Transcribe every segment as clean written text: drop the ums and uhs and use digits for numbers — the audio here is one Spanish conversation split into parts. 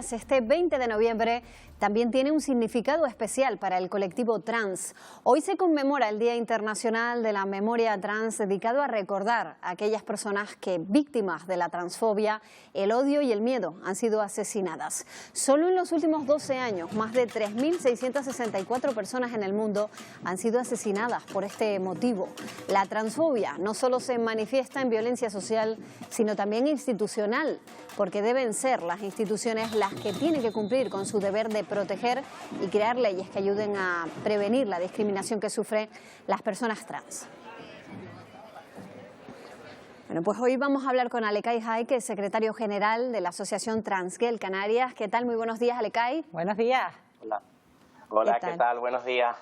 Este 20 de noviembre también tiene un significado especial para el colectivo trans. Hoy se conmemora el Día Internacional de la Memoria Trans, dedicado a recordar a aquellas personas que, víctimas de la transfobia, el odio y el miedo, han sido asesinadas. Solo en los últimos 12 años, más de 3.664 personas en el mundo han sido asesinadas por este motivo. La transfobia no solo se manifiesta en violencia social, sino también institucional, porque deben ser las instituciones las que tienen que cumplir con su deber de proteger y crear leyes que ayuden a prevenir la discriminación que sufren las personas trans. Bueno, pues hoy vamos a hablar con Alecay Jai, que es secretario general de la Asociación Transgirl Canarias. ¿Qué tal? Muy buenos días, Alecay. Buenos días. Hola. Hola, ¿qué tal? Buenos días.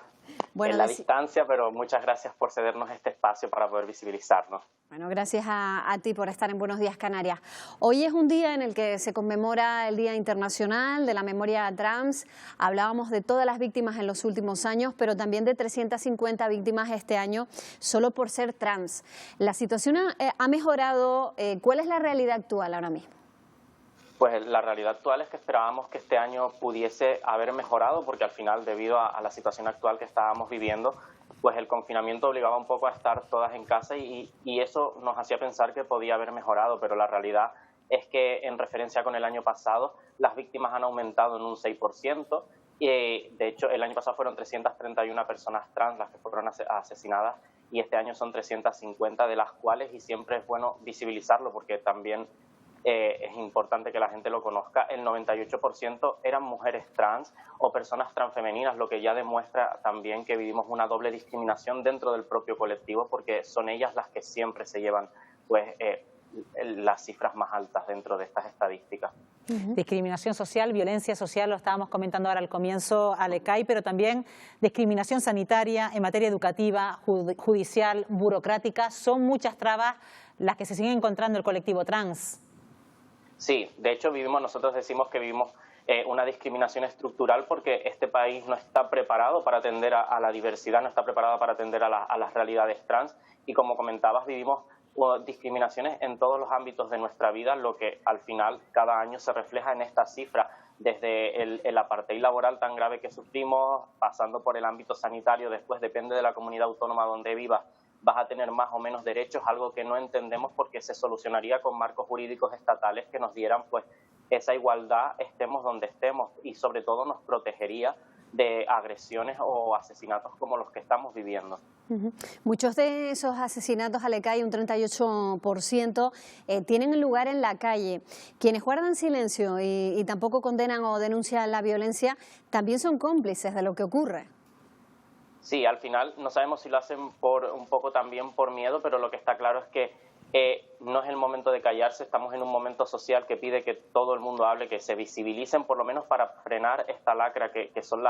Bueno, en la distancia, pero muchas gracias por cedernos este espacio para poder visibilizarnos. Bueno, gracias a ti por estar en Buenos Días Canarias. Hoy es un día en el que se conmemora el Día Internacional de la Memoria Trans. Hablábamos de todas las víctimas en los últimos años, pero también de 350 víctimas este año solo por ser trans. ¿La situación ha mejorado? ¿Cuál es la realidad actual ahora mismo? Pues la realidad actual es que esperábamos que este año pudiese haber mejorado, porque al final, debido a la situación actual que estábamos viviendo, pues el confinamiento obligaba un poco a estar todas en casa y eso nos hacía pensar que podía haber mejorado, pero la realidad es que en referencia con el año pasado, las víctimas han aumentado en un 6%, y de hecho el año pasado fueron 331 personas trans las que fueron asesinadas y este año son 350, de las cuales, y siempre es bueno visibilizarlo porque también es importante que la gente lo conozca, el 98% eran mujeres trans o personas transfemeninas, lo que ya demuestra también que vivimos una doble discriminación dentro del propio colectivo, porque son ellas las que siempre se llevan pues las cifras más altas dentro de estas estadísticas. Discriminación social, violencia social, lo estábamos comentando ahora al comienzo, Alecay, pero también discriminación sanitaria en materia educativa, judicial, burocrática. Son muchas trabas las que se siguen encontrando el colectivo trans. Sí, de hecho nosotros decimos que vivimos una discriminación estructural porque este país no está preparado para atender a la diversidad, no está preparado para atender a las realidades trans y, como comentabas, vivimos discriminaciones en todos los ámbitos de nuestra vida, lo que al final cada año se refleja en esta cifra, desde el apartheid laboral tan grave que sufrimos, pasando por el ámbito sanitario. Después depende de la comunidad autónoma donde vivas, vas a tener más o menos derechos, algo que no entendemos porque se solucionaría con marcos jurídicos estatales que nos dieran pues esa igualdad, estemos donde estemos, y sobre todo nos protegería de agresiones o asesinatos como los que estamos viviendo. Muchos de esos asesinatos, Alecay, un 38%, tienen lugar en la calle. Quienes guardan silencio y tampoco condenan o denuncian la violencia también son cómplices de lo que ocurre. Sí, al final no sabemos si lo hacen un poco también por miedo, pero lo que está claro es que no es el momento de callarse. Estamos en un momento social que pide que todo el mundo hable, que se visibilicen por lo menos para frenar esta lacra que son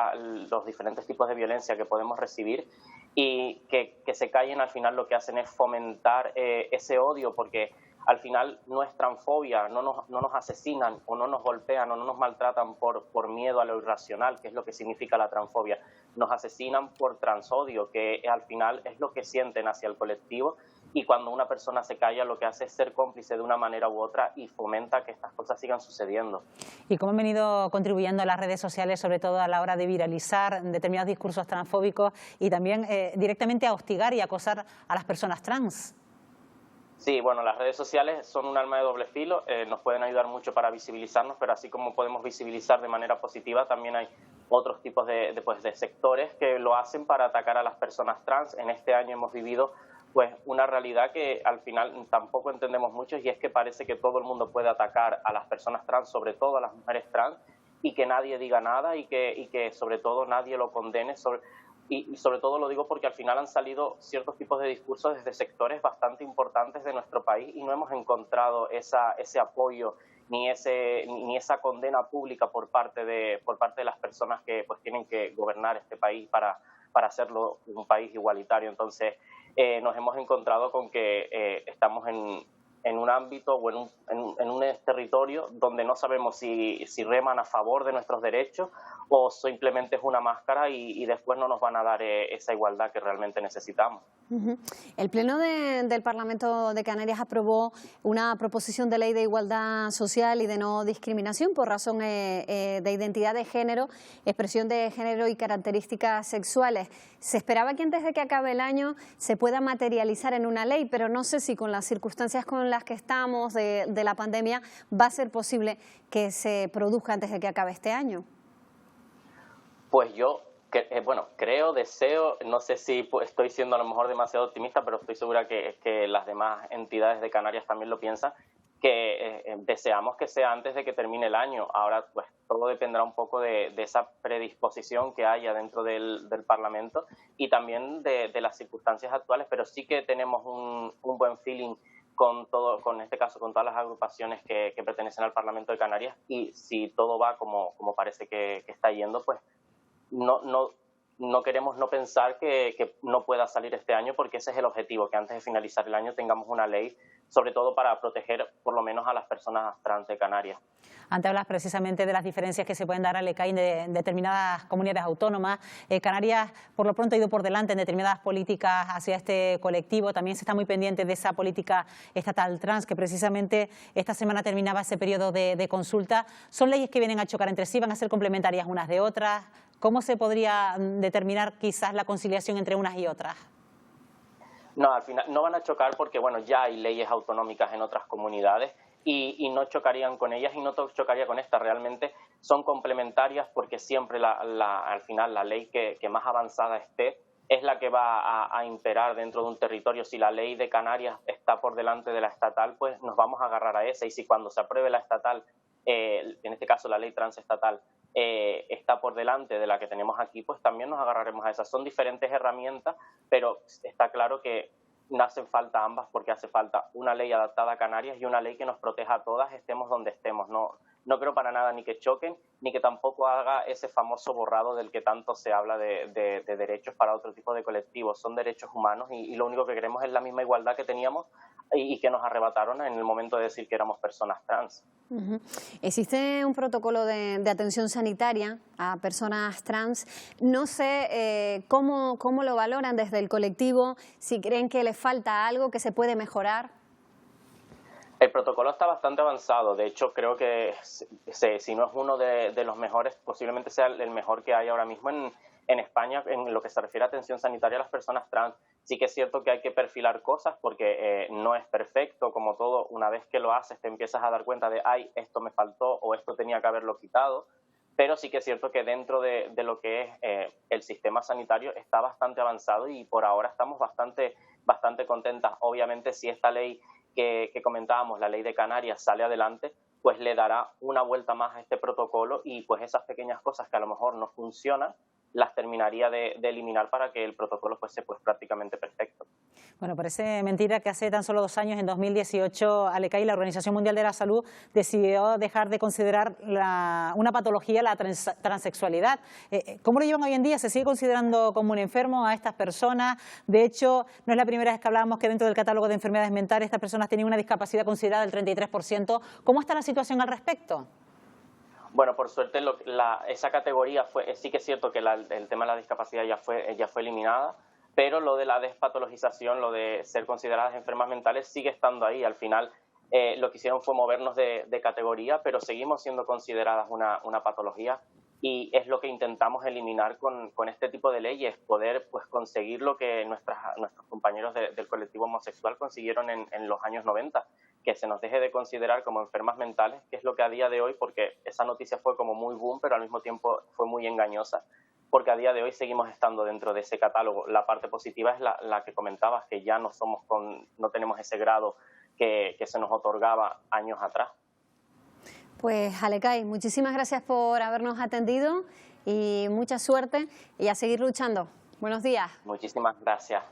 los diferentes tipos de violencia que podemos recibir, y que se callen. Al final lo que hacen es fomentar ese odio, porque al final no es transfobia, no nos asesinan o no nos golpean o no nos maltratan por miedo a lo irracional, que es lo que significa la transfobia. Nos asesinan por transodio, que al final es lo que sienten hacia el colectivo, y cuando una persona se calla lo que hace es ser cómplice de una manera u otra y fomenta que estas cosas sigan sucediendo. ¿Y cómo han venido contribuyendo las redes sociales, sobre todo a la hora de viralizar determinados discursos transfóbicos y también directamente a hostigar y acosar a las personas trans? Sí, bueno, las redes sociales son un arma de doble filo, nos pueden ayudar mucho para visibilizarnos, pero así como podemos visibilizar de manera positiva, también hay otros tipos de sectores que lo hacen para atacar a las personas trans. En este año hemos vivido pues una realidad que al final tampoco entendemos mucho, y es que parece que todo el mundo puede atacar a las personas trans, sobre todo a las mujeres trans, y que nadie diga nada y que sobre todo nadie lo condene. Y sobre todo lo digo porque al final han salido ciertos tipos de discursos desde sectores bastante importantes de nuestro país y no hemos encontrado ese apoyo ni esa condena pública por parte de las personas que pues tienen que gobernar este país para hacerlo un país igualitario. Entonces nos hemos encontrado con que estamos en un ámbito o en un territorio donde no sabemos si reman a favor de nuestros derechos o simplemente es una máscara y después no nos van a dar esa igualdad que realmente necesitamos. El Pleno del Parlamento de Canarias aprobó una proposición de ley de igualdad social y de no discriminación por razón de identidad de género, expresión de género y características sexuales. Se esperaba que antes de que acabe el año se pueda materializar en una ley, pero no sé si con las circunstancias con las que estamos de la pandemia va a ser posible que se produzca antes de que acabe este año. Pues yo creo, deseo, no sé si estoy siendo a lo mejor demasiado optimista, pero estoy segura que las demás entidades de Canarias también lo piensan, que deseamos que sea antes de que termine el año. Ahora, pues todo dependerá un poco de esa predisposición que haya dentro del Parlamento y también de las circunstancias actuales, pero sí que tenemos un buen feeling con este caso, con todas las agrupaciones que pertenecen al Parlamento de Canarias, y si todo va como parece que está yendo, pues no queremos no pensar que no pueda salir este año, porque ese es el objetivo, que antes de finalizar el año tengamos una ley, sobre todo para proteger por lo menos a las personas trans de Canarias. Antes hablas precisamente de las diferencias que se pueden dar al ECAI en determinadas comunidades autónomas. Canarias, por lo pronto, ha ido por delante en determinadas políticas hacia este colectivo. También se está muy pendiente de esa política estatal trans, que precisamente esta semana terminaba ese periodo de consulta. ¿Son leyes que vienen a chocar entre sí? ¿Van a ser complementarias unas de otras? ¿Cómo se podría determinar quizás la conciliación entre unas y otras? No, al final no van a chocar porque bueno, ya hay leyes autonómicas en otras comunidades y no chocarían con ellas y no chocaría con esta. Realmente son complementarias porque siempre al final la ley que más avanzada esté es la que va a imperar dentro de un territorio. Si la ley de Canarias está por delante de la estatal, pues nos vamos a agarrar a esa, y si cuando se apruebe la estatal, en este caso la ley transestatal, está por delante de la que tenemos aquí, pues también nos agarraremos a esas. Son diferentes herramientas, pero está claro que no hacen falta ambas, porque hace falta una ley adaptada a Canarias y una ley que nos proteja a todas, estemos donde estemos. No creo para nada ni que choquen, ni que tampoco haga ese famoso borrado del que tanto se habla de derechos para otro tipo de colectivos. Son derechos humanos y lo único que queremos es la misma igualdad que teníamos y que nos arrebataron en el momento de decir que éramos personas trans. Existe un protocolo de atención sanitaria a personas trans. No sé cómo lo valoran desde el colectivo, si creen que les falta algo, que se puede mejorar. El protocolo está bastante avanzado. De hecho, creo que si no es uno de los mejores, posiblemente sea el mejor que hay ahora mismo en España en lo que se refiere a atención sanitaria a las personas trans. Sí que es cierto que hay que perfilar cosas porque no es perfecto, como todo. Una vez que lo haces te empiezas a dar cuenta de, ay, esto me faltó o esto tenía que haberlo quitado. Pero sí que es cierto que dentro de lo que es el sistema sanitario está bastante avanzado y por ahora estamos bastante contentas. Obviamente, si esta ley que comentábamos, la ley de Canarias, sale adelante, pues le dará una vuelta más a este protocolo y pues esas pequeñas cosas que a lo mejor no funcionan, las terminaría de eliminar para que el protocolo fuese pues prácticamente perfecto. Bueno, parece mentira que hace tan solo 2 años, en 2018, ALECAI, la Organización Mundial de la Salud, decidió dejar de considerar una patología la transexualidad. ¿Cómo lo llevan hoy en día? ¿Se sigue considerando como un enfermo a estas personas? De hecho, no es la primera vez que hablábamos que dentro del catálogo de enfermedades mentales estas personas tenían una discapacidad considerada del 33%. ¿Cómo está la situación al respecto? Bueno, por suerte esa categoría sí que es cierto que el tema de la discapacidad ya fue eliminada, pero lo de la despatologización, lo de ser consideradas enfermas mentales sigue estando ahí. Al final lo que hicieron fue movernos de categoría, pero seguimos siendo consideradas una patología y es lo que intentamos eliminar con este tipo de leyes, poder pues conseguir lo que nuestros compañeros del colectivo homosexual consiguieron en los años 90, que se nos deje de considerar como enfermas mentales, que es lo que a día de hoy, porque esa noticia fue como muy boom, pero al mismo tiempo fue muy engañosa, porque a día de hoy seguimos estando dentro de ese catálogo. La parte positiva es la que comentabas, que ya no tenemos ese grado que se nos otorgaba años atrás. Pues ALECAI, muchísimas gracias por habernos atendido y mucha suerte y a seguir luchando. Buenos días. Muchísimas gracias.